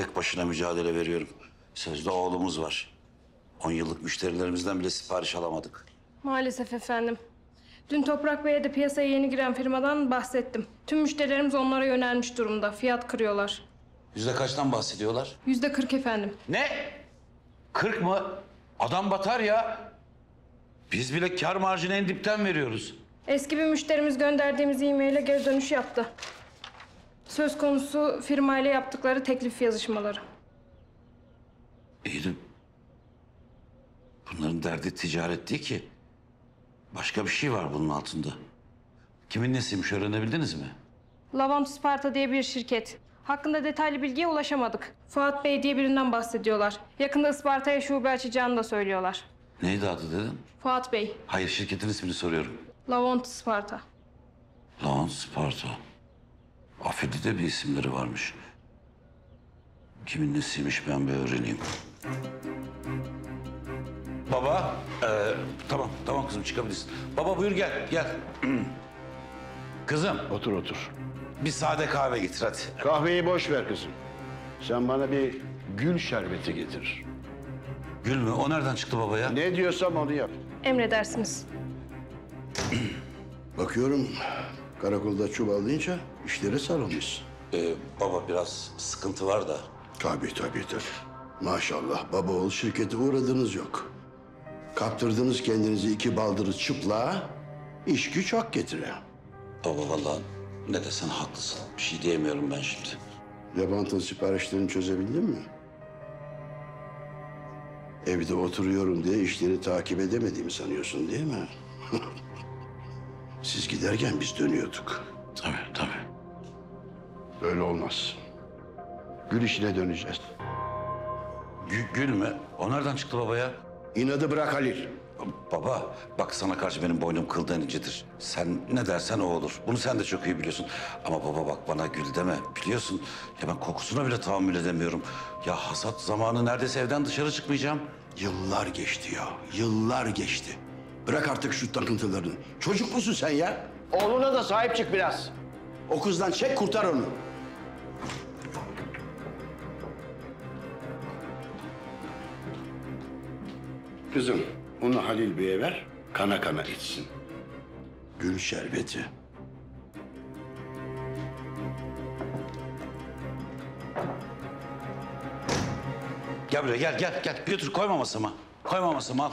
tek başına mücadele veriyorum. Sözde oğlumuz var. 10 yıllık müşterilerimizden bile sipariş alamadık. Maalesef efendim. Dün Toprak Bey'e de piyasaya yeni giren firmadan bahsettim. Tüm müşterilerimiz onlara yönelmiş durumda. Fiyat kırıyorlar. Yüzde kaçtan bahsediyorlar? %40 efendim. Ne? 40 mı? Adam batar ya. Biz bile kar marjını en dipten veriyoruz. Eski bir müşterimiz gönderdiğimiz e-maile geri dönüş yaptı. Söz konusu firmayla yaptıkları teklif yazışmaları. İyi de bunların derdi ticaret değil ki. Başka bir şey var bunun altında. Kimin nesiymiş öğrenebildiniz mi? Lavant Sparta diye bir şirket. Hakkında detaylı bilgiye ulaşamadık. Fuat Bey diye birinden bahsediyorlar. Yakında Isparta'ya şube açacağını da söylüyorlar. Neydi adı dedin? Fuat Bey, Hayır, şirketin ismini soruyorum. Lavant Sparta. Lan Sparta. Afili'de bir isimleri varmış. Kimin nesiymiş ben bir öğreneyim. Baba, tamam kızım çıkabilirsin. Baba buyur gel. Kızım, Otur otur. bir sade kahve getir hadi. Kahveyi boş ver kızım. Sen bana bir gül şerbeti getir. Gül mü? O nereden çıktı baba ya? Ne diyorsam onu yap. Emredersiniz. Bakıyorum karakolda çuvallayınca işlere sarılmış. Baba biraz sıkıntı var da. Tabii. Maşallah baba oğul şirkete uğradınız yok. Kaptırdınız kendinizi iki baldırı çıplığa, iş güç hak getire. Baba vallahi ne desen haklısın. Bir şey diyemiyorum ben şimdi. Levant'ın siparişlerini çözebildin mi? Evde oturuyorum diye işleri takip edemediğimi sanıyorsun değil mi? Siz giderken biz dönüyorduk. Tabii. Böyle olmaz. Gül işine döneceğiz. Gül mü? O nereden çıktı baba ya? İnadı bırak Halil. Baba bak sana karşı benim boynum kıldan incedir. Sen ne dersen o olur. Bunu sen de çok iyi biliyorsun. Ama baba bak bana gül deme. Biliyorsun ya ben kokusuna bile tahammül edemiyorum. Ya hasat zamanı neredeyse evden dışarı çıkmayacağım. Yıllar geçti ya, yıllar geçti. Bırak artık şu takıntılarını. Çocuk musun sen ya? Oğluna da sahip çık biraz. O kızdan çek kurtar onu. Kızım, onu Halil Bey'e ver, kana kana içsin. Gül şerbeti. Gel buraya gel. Götür koyma masama. Koyma masama al.